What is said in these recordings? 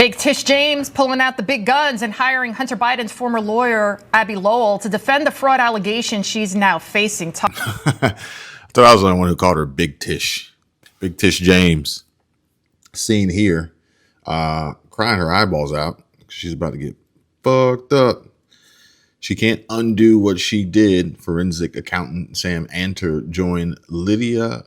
Big Tish James pulling out the big guns and hiring Hunter Biden's former lawyer, Abby Lowell, to defend the fraud allegation she's now facing. I thought I was the only one who called her Big Tish. Big Tish James. Seen here, crying her eyeballs out. She's about to get fucked up. She can't undo what she did. Forensic accountant Sam Anter joined Lydia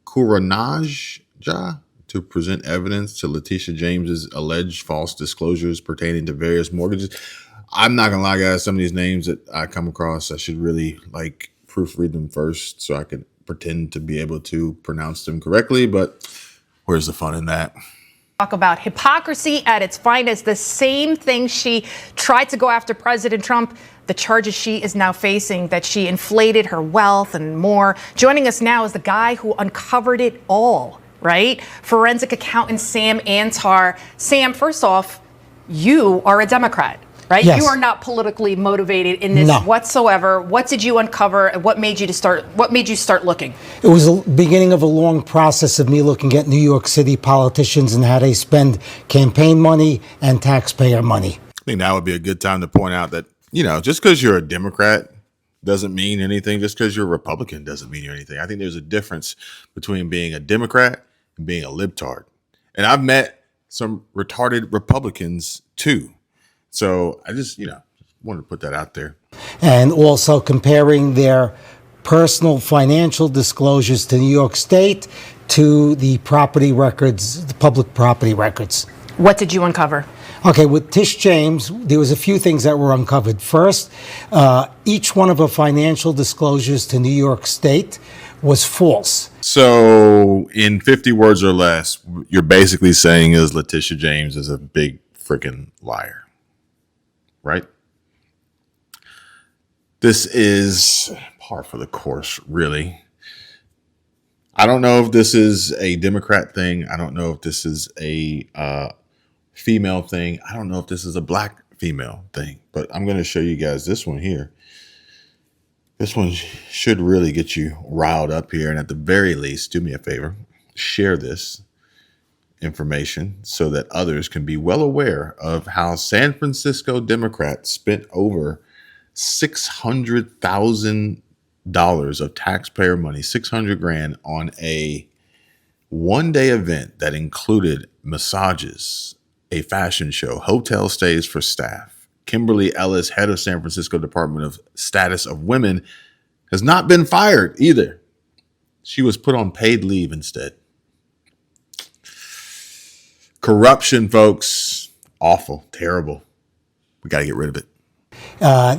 Kuranajja to present evidence to Letitia James's alleged false disclosures pertaining to various mortgages. I'm not gonna lie, guys. Some of these names that I come across, I should really proofread them first so I could pretend to be able to pronounce them correctly. But where's the fun in that? Talk about hypocrisy at its finest. The same thing she tried to go after President Trump, the charges she is now facing, that she inflated her wealth and more. Joining us now is the guy who uncovered it all, right? Forensic accountant Sam Anter. Sam, first off, you are a Democrat, right? Yes. You are not politically motivated in this whatsoever. What did you uncover, and what made you start looking? It was the beginning of a long process of me looking at New York City politicians and how they spend campaign money and taxpayer money. I think that would be a good time to point out that, just because you're a Democrat doesn't mean anything. Just because you're a Republican doesn't mean you're anything. I think there's a difference between being a Democrat and being a libtard. And I've met some retarded Republicans too. So I just, wanted to put that out there. And also comparing their personal financial disclosures to New York State to the property records, the public property records. What did you uncover? Okay, with Tish James, there was a few things that were uncovered. First, each one of her financial disclosures to New York State was false. So in 50 words or less, you're basically saying is Letitia James is a big freaking liar, right? This is par for the course, really. I don't know if this is a Democrat thing. I don't know if this is a female thing. I don't know if this is a black female thing, but I'm going to show you guys this one here. This one should really get you riled up here. And at the very least, do me a favor, share this information so that others can be well aware of how San Francisco Democrats spent over $600,000 of taxpayer money, 600 grand, on a one-day event that included massages, a fashion show, hotel stays for staff. Kimberly Ellis, head of San Francisco Department of Status of Women, has not been fired either. She was put on paid leave instead. Corruption, folks. Awful, terrible. We got to get rid of it.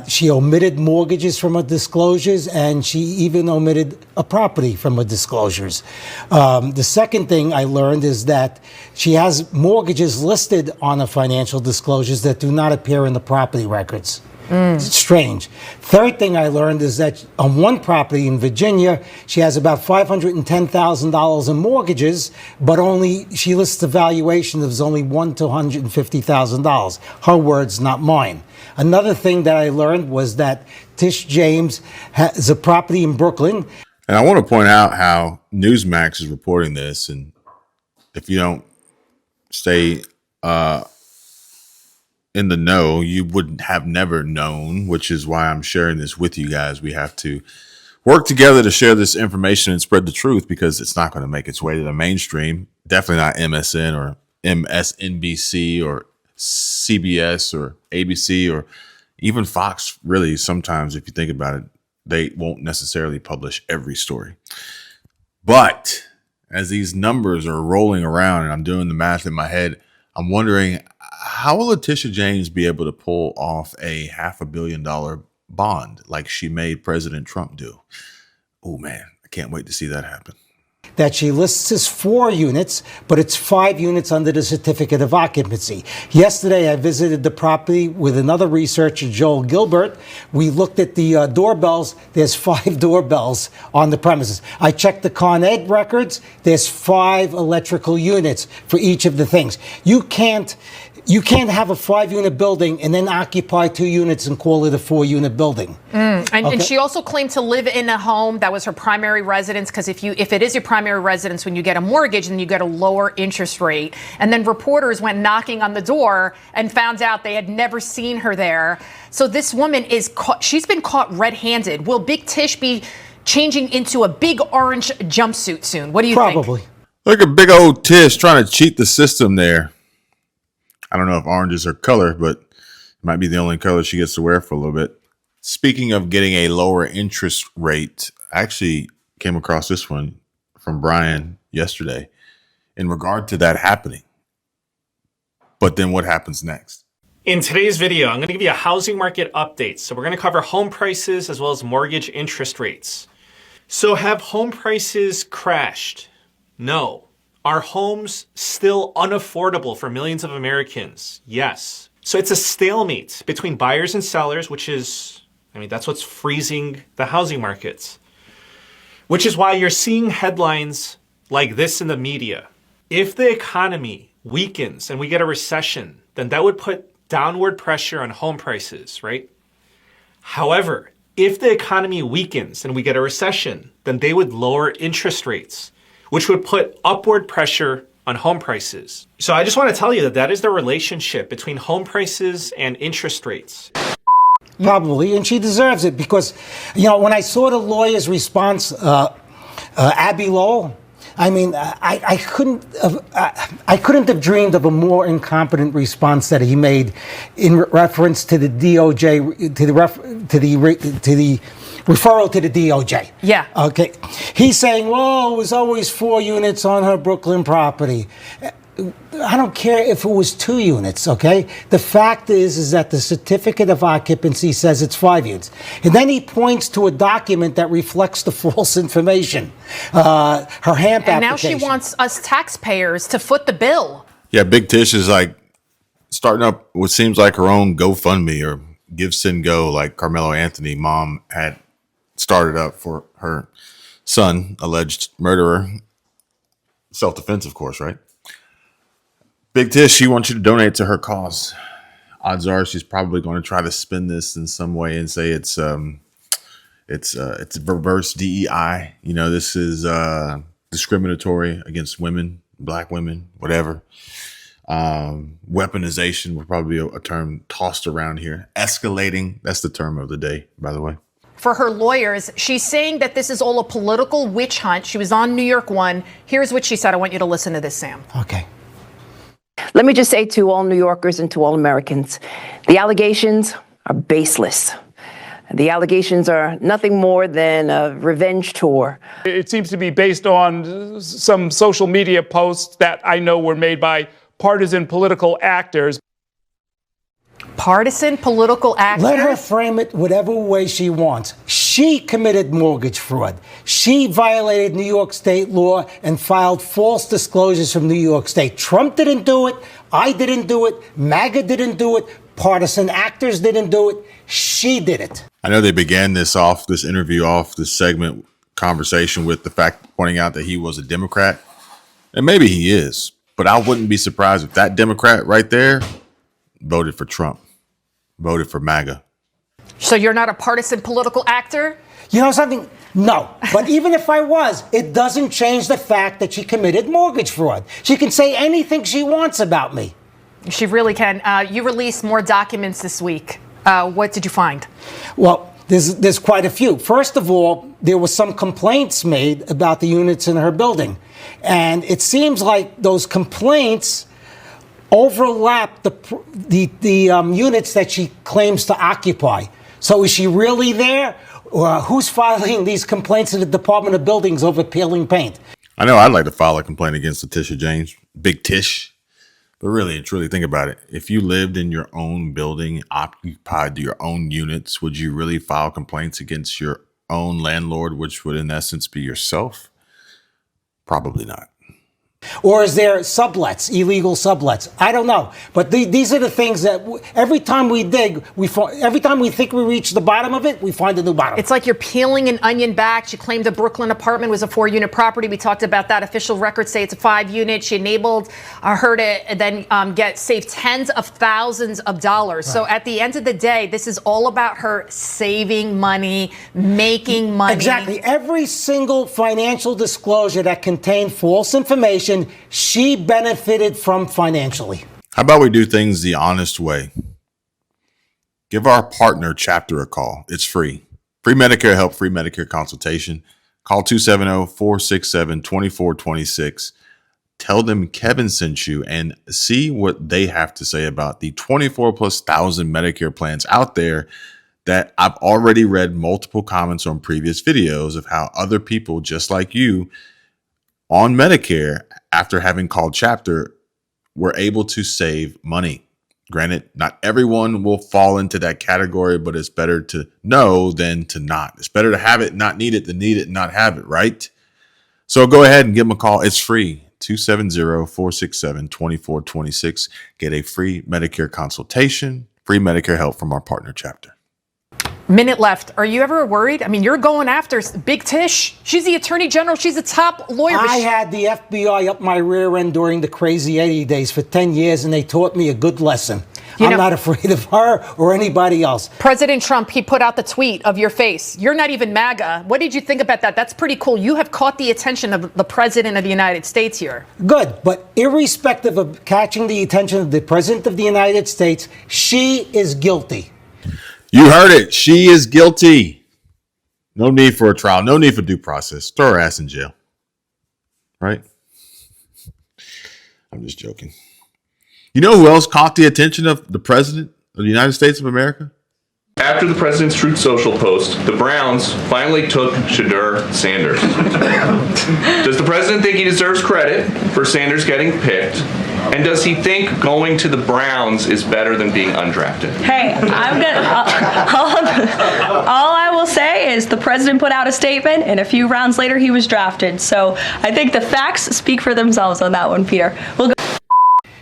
She omitted mortgages from her disclosures, and she even omitted a property from her disclosures. The second thing I learned is that she has mortgages listed on her financial disclosures that do not appear in the property records. It's strange. Third thing I learned is that on one property in Virginia, she has about $510,000 in mortgages, but she lists a valuation of only $100,000 to $150,000. Her words, not mine. Another thing that I learned was that Tish James has a property in Brooklyn. And I want to point out how Newsmax is reporting this. And if you don't stay in the know, you wouldn't have never known, which is why I'm sharing this with you guys. We have to work together to share this information and spread the truth, because it's not going to make its way to the mainstream. Definitely not MSN or MSNBC or CBS or ABC or even Fox. Really, sometimes if you think about it, they won't necessarily publish every story. But as these numbers are rolling around and I'm doing the math in my head, I'm wondering, how will Letitia James be able to pull off a $500 million bond like she made President Trump do? Oh man, I can't wait to see that happen. That she lists as 4 units, but it's 5 units under the certificate of occupancy. Yesterday, I visited the property with another researcher, Joel Gilbert. We looked at the doorbells. There's 5 doorbells on the premises. I checked the Con Ed records. There's 5 electrical units for each of the things. You can't You can't have a 5-unit building and then occupy 2 units and call it a 4-unit building. And she also claimed to live in a home that was her primary residence, because if it is your primary residence, when you get a mortgage, then you get a lower interest rate. And then reporters went knocking on the door and found out they had never seen her there. So this woman she's been caught red-handed. Will Big Tish be changing into a big orange jumpsuit soon? What do you think? Probably. Look at big old Tish trying to cheat the system there. I don't know if orange is her color, but it might be the only color she gets to wear for a little bit. Speaking of getting a lower interest rate, I actually came across this one from Brian yesterday in regard to that happening. But then what happens next? In today's video, I'm going to give you a housing market update. So we're going to cover home prices as well as mortgage interest rates. So have home prices crashed? No. Are homes still unaffordable for millions of Americans? Yes. So it's a stalemate between buyers and sellers, which is, that's what's freezing the housing markets. Which is why you're seeing headlines like this in the media. If the economy weakens and we get a recession, then that would put downward pressure on home prices, right? However, if the economy weakens and we get a recession, then they would lower interest rates, which would put upward pressure on home prices. So I just want to tell you that is the relationship between home prices and interest rates. Probably, and she deserves it because, when I saw the lawyer's response, Abby Lowell, I couldn't have dreamed of a more incompetent response that he made in reference to the DOJ, to the referral to the DOJ. Yeah. Okay. He's saying, well, it was always 4 units on her Brooklyn property. I don't care if it was 2 units, okay? The fact is that the certificate of occupancy says it's 5 units. And then he points to a document that reflects the false information, her HAMP application. And now she wants us taxpayers to foot the bill. Yeah, Big Tish is like starting up what seems like her own GoFundMe or Give, Send, Go, like Carmelo Anthony mom had started up for her son, alleged murderer. Self-defense, of course, right? Big Tish, she wants you to donate to her cause. Odds are she's probably going to try to spin this in some way and say it's reverse DEI. This is discriminatory against women, black women, whatever. Weaponization would probably be a term tossed around here. Escalating, that's the term of the day, by the way. For her lawyers, she's saying that this is all a political witch hunt. She was on New York One. Here's what she said. I want you to listen to this, Sam. Okay. Let me just say to all New Yorkers and to all Americans, the allegations are baseless. The allegations are nothing more than a revenge tour. It seems to be based on some social media posts that I know were made by partisan political actors. Partisan political actors? Let her frame it whatever way she wants. She committed mortgage fraud. She violated New York state law and filed false disclosures from New York State. Trump didn't do it. I didn't do it. MAGA didn't do it. Partisan actors didn't do it. She did it. I know they began this segment conversation with the fact pointing out that he was a Democrat. And maybe he is. But I wouldn't be surprised if that Democrat right there voted for Trump, voted for MAGA. So you're not a partisan political actor? You know something? No. But even if I was, it doesn't change the fact that she committed mortgage fraud. She can say anything she wants about me. She really can. You released more documents this week. What did you find? Well, there's quite a few. First of all, there were some complaints made about the units in her building. And it seems like those complaints overlap the units that she claims to occupy. So is she really there? Or who's filing these complaints in the Department of Buildings over peeling paint? I know I'd like to file a complaint against Letitia James, Big Tish. But really and truly think about it. If you lived in your own building, occupied your own units, would you really file complaints against your own landlord, which would in essence be yourself? Probably not. Or is there sublets, illegal sublets? I don't know. But these are the things that every time we dig, every time we think we reach the bottom of it, we find a new bottom. It's like you're peeling an onion back. She claimed a Brooklyn apartment was a 4-unit property. We talked about that. Official records say it's a 5-unit. She enabled her to then save tens of thousands of dollars. Right. So at the end of the day, this is all about her saving money, making money. Exactly. Every single financial disclosure that contained false information, she benefited from financially. How about we do things the honest way? Give our partner Chapter a call. It's free. Free Medicare help, free Medicare consultation. Call 270-467-2426. Tell them Kevin sent you and see what they have to say about the 24+ thousand Medicare plans out there that I've already read multiple comments on previous videos of how other people just like you on Medicare, after having called Chapter, were able to save money. Granted, not everyone will fall into that category, but it's better to know than to not. It's better to have it, not need it, than need it and not have it, right? So go ahead and give them a call. It's free. 270-467-2426. Get a free Medicare consultation, free Medicare help from our partner Chapter. Minute left. Are you ever worried? I mean, you're going after Big Tish. She's the attorney general. She's a top lawyer. I had the FBI up my rear end during the crazy 80 days for 10 years, and they taught me a good lesson. I'm not afraid of her or anybody else. President Trump, he put out the tweet of your face. You're not even MAGA. What did you think about that? That's pretty cool. You have caught the attention of the president of the United States here. Good. But irrespective of catching the attention of the president of the United States, she is guilty. You heard it. She is guilty. No need for a trial. No need for due process. Throw her ass in jail. Right? I'm just joking. You know who else caught the attention of the president of the United States of America? After the president's Truth Social post, the Browns finally took Shadur Sanders. Does the president think he deserves credit for Sanders getting picked? And does he think going to the Browns is better than being undrafted? Hey, all I will say is the president put out a statement, and a few rounds later he was drafted. So I think the facts speak for themselves on that one, Peter. We'll go.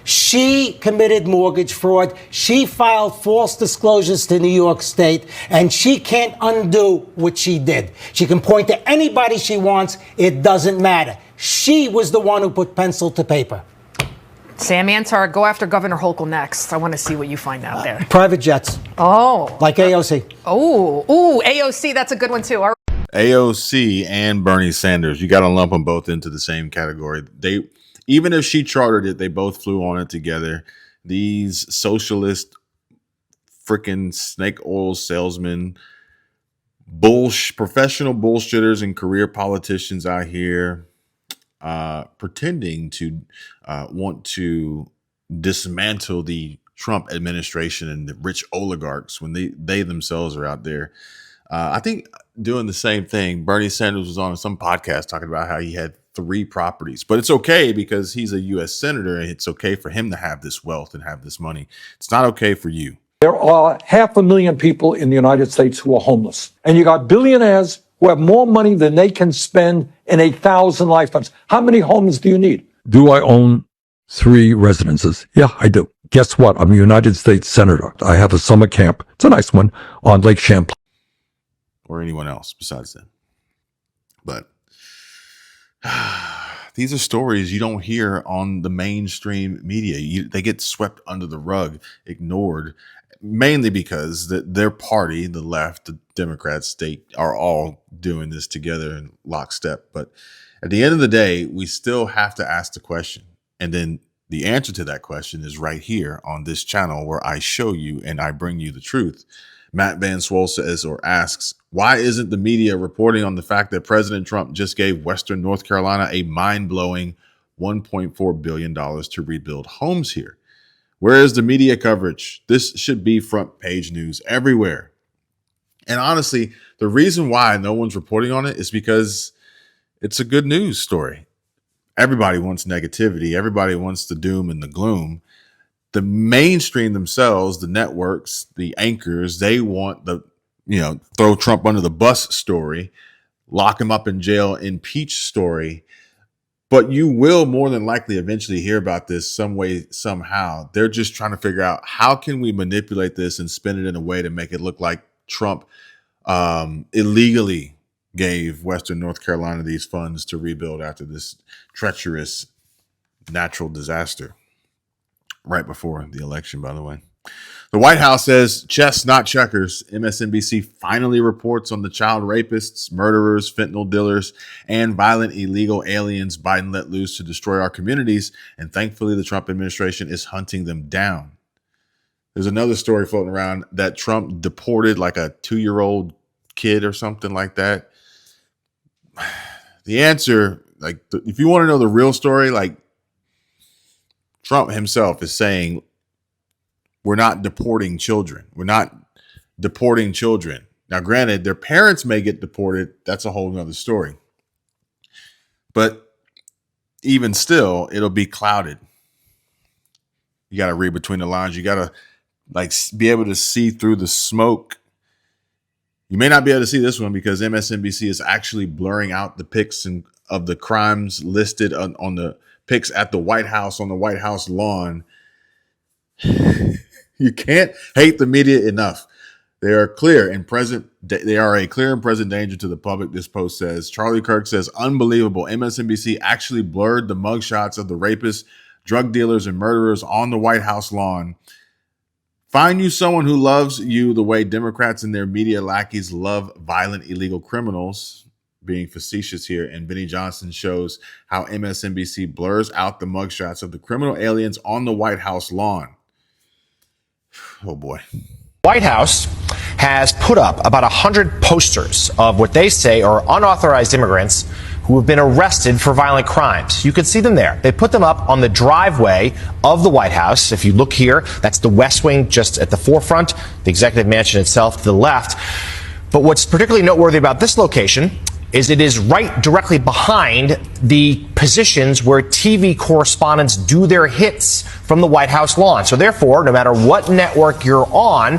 She committed mortgage fraud. She filed false disclosures to New York State, and she can't undo what she did. She can point to anybody she wants. It doesn't matter. She was the one who put pencil to paper. Sam Antar, go after Governor Hochul next. I want to see what you find out there. Private jets. Oh. Like AOC. Oh, AOC, that's a good one too. All right. AOC and Bernie Sanders. You got to lump them both into the same category. Even if she chartered it, they both flew on it together. These socialist freaking snake oil salesmen, professional bullshitters and career politicians out here pretending to want to dismantle the Trump administration and the rich oligarchs when they themselves are out there. I think doing the same thing. Bernie Sanders was on some podcast talking about how he had 3 properties, but it's okay because he's a U.S. senator and it's okay for him to have this wealth and have this money. It's not okay for you. There are 500,000 people in the United States who are homeless, and you got billionaires who have more money than they can spend in 1,000 lifetimes. How many homes do you need? Do I own 3 residences? Yeah, I do. Guess what? I'm a United States Senator. I have a summer camp. It's a nice one on Lake Champlain. Or anyone else besides them. But these are stories you don't hear on the mainstream media. They get swept under the rug, ignored, mainly because their party, the left, the Democrats, state, are all doing this together in lockstep. But at the end of the day, we still have to ask the question. And then the answer to that question is right here on this channel where I show you and I bring you the truth. Matt Van Swol says or asks, why isn't the media reporting on the fact that President Trump just gave Western North Carolina a mind-blowing $1.4 billion to rebuild homes here? Where is the media coverage? This should be front page news everywhere. And honestly, the reason why no one's reporting on it is because it's a good news story. Everybody wants negativity. Everybody wants the doom and the gloom. The mainstream themselves, the networks, the anchors, they want the, throw Trump under the bus story, lock him up in jail, impeach story. But you will more than likely eventually hear about this some way, somehow. They're just trying to figure out how can we manipulate this and spin it in a way to make it look like Trump illegally gave Western North Carolina these funds to rebuild after this treacherous natural disaster right before the election, by the way. The White House says chess, not checkers. MSNBC finally reports on the child rapists, murderers, fentanyl dealers, and violent illegal aliens Biden let loose to destroy our communities. And thankfully, the Trump administration is hunting them down. There's another story floating around that Trump deported like a 2-year-old kid or something like that. The answer, if you want to know the real story, Trump himself is saying, we're not deporting children. We're not deporting children. Now, granted, their parents may get deported. That's a whole nother story. But even still, it'll be clouded. You got to read between the lines. You got to be able to see through the smoke. You may not be able to see this one because MSNBC is actually blurring out the pics of the crimes listed on the pics at the White House, on the White House lawn. You can't hate the media enough. They are a clear and present danger to the public, this post says. Charlie Kirk says, unbelievable. MSNBC actually blurred the mugshots of the rapists, drug dealers, and murderers on the White House lawn. Find you someone who loves you the way Democrats and their media lackeys love violent illegal criminals. Being facetious here. And Benny Johnson shows how MSNBC blurs out the mugshots of the criminal aliens on the White House lawn. Oh boy. White House has put up about 100 posters of what they say are unauthorized immigrants who have been arrested for violent crimes. You can see them there. They put them up on the driveway of the White House. If you look here, that's the West Wing just at the forefront, the executive mansion itself to the left. But what's particularly noteworthy about this location is it is right directly behind the positions where TV correspondents do their hits from the White House lawn. So therefore, no matter what network you're on,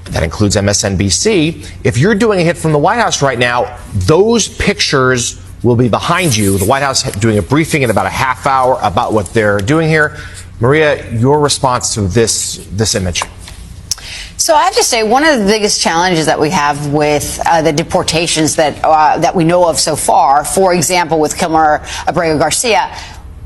that includes MSNBC, if you're doing a hit from the White House right now, those pictures will be behind you. The White House doing a briefing in about a half hour about what they're doing here. Maria, your response to this image. So I have to say, one of the biggest challenges that we have with the deportations that we know of so far, for example, with Kilmer Abrego Garcia,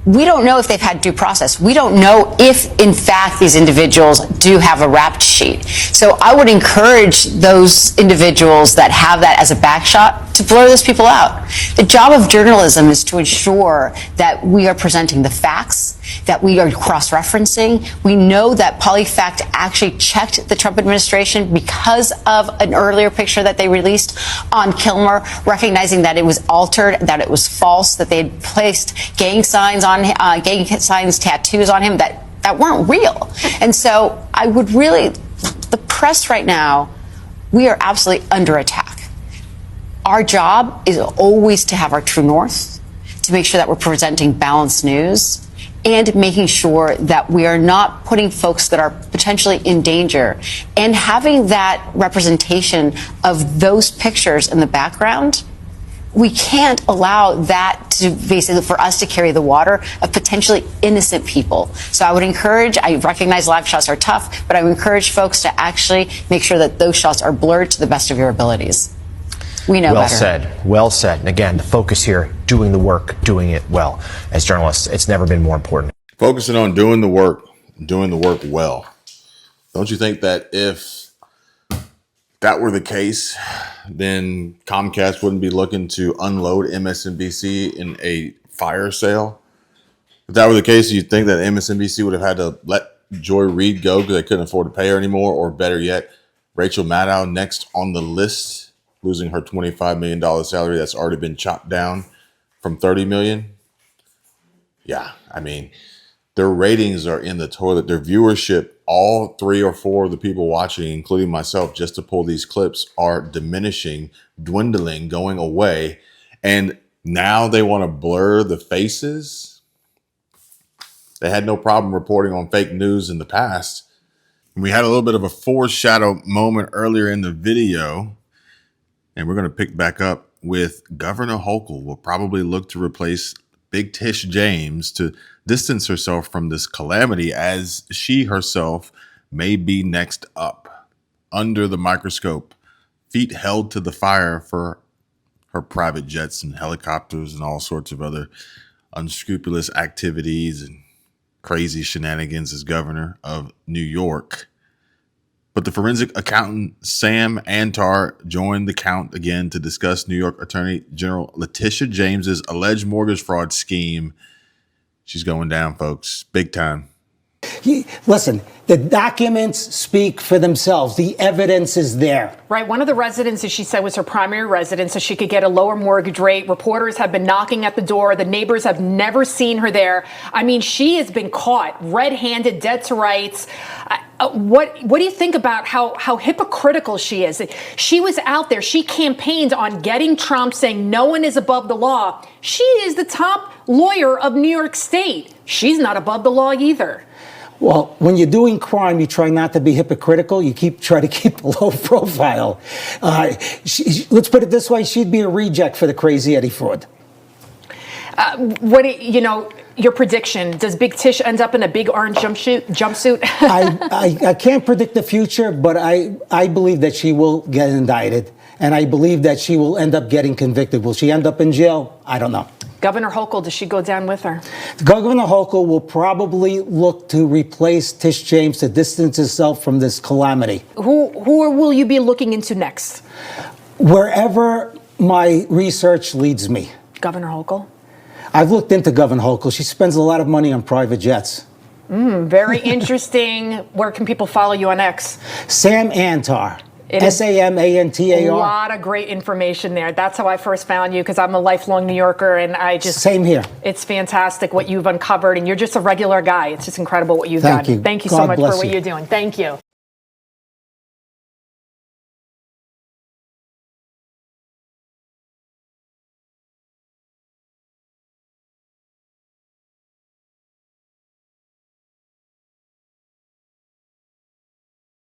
we don't know if they've had due process. We don't know if, in fact, these individuals do have a rap sheet. So I would encourage those individuals that have that as a backshot to blur those people out. The job of journalism is to ensure that we are presenting the facts, that we are cross-referencing. We know that PolyFact actually checked the Trump administration because of an earlier picture that they released on Kilmer, recognizing that it was altered, that it was false, that they had placed gang signs, tattoos on him that weren't real. And so I would really, the press right now, we are absolutely under attack. Our job is always to have our true north, to make sure that we're presenting balanced news, and making sure that we are not putting folks that are potentially in danger, and having that representation of those pictures in the background. We can't allow that to basically for us to carry the water of potentially innocent people. So I recognize live shots are tough, but I would encourage folks to actually make sure that those shots are blurred to the best of your abilities. We know better. Well said. And again, the focus here, doing the work, doing it well. As journalists, it's never been more important. Focusing on doing the work well. Don't you think that if that were the case, then Comcast wouldn't be looking to unload MSNBC in a fire sale? If that were the case, you'd think that MSNBC would have had to let Joy Reid go because they couldn't afford to pay her anymore, or better yet, Rachel Maddow next on the list, losing her $25 million salary that's already been chopped down from $30 million. Yeah, I mean, their ratings are in the toilet. Their viewership, all 3 or 4 of the people watching, including myself, just to pull these clips, are diminishing, dwindling, going away. And now they want to blur the faces. They had no problem reporting on fake news in the past. We had a little bit of a foreshadow moment earlier in the video. And we're going to pick back up with Governor Hochul will probably look to replace Big Tish James to distance herself from this calamity, as she herself may be next up under the microscope, feet held to the fire for her private jets and helicopters and all sorts of other unscrupulous activities and crazy shenanigans as governor of New York. But the forensic accountant Sam Antar joined the count again to discuss New York Attorney General Letitia James's alleged mortgage fraud scheme. She's going down, folks, big time. Listen, the documents speak for themselves. The evidence is there. Right. One of the residences, she said, was her primary residence, so she could get a lower mortgage rate. Reporters have been knocking at the door. The neighbors have never seen her there. I mean, she has been caught red-handed, dead to rights. What do you think about how hypocritical she is? She was out there. She campaigned on getting Trump, saying no one is above the law. She is the top lawyer of New York State. She's not above the law either. Well, when you're doing crime, you try not to be hypocritical. You try to keep a low profile. Let's put it this way: she'd be a reject for the Crazy Eddie fraud. Your prediction, does Big Tish end up in a big orange jumpsuit? I can't predict the future, but I believe that she will get indicted, and I believe that she will end up getting convicted. Will she end up in jail? I don't know. Governor Hochul, does she go down with her? Governor Hochul will probably look to replace Tish James to distance herself from this calamity. Who will you be looking into next? Wherever my research leads me. Governor Hochul? I've looked into Governor Hochul. She spends a lot of money on private jets. Very interesting. Where can people follow you on X? Sam Antar. SAMANTAR. A lot of great information there. That's how I first found you, because I'm a lifelong New Yorker, and Same here. It's fantastic what you've uncovered, and you're just a regular guy. It's just incredible what you've done. Thank you. Thank you God so much for bless what you. you're doing. Thank you.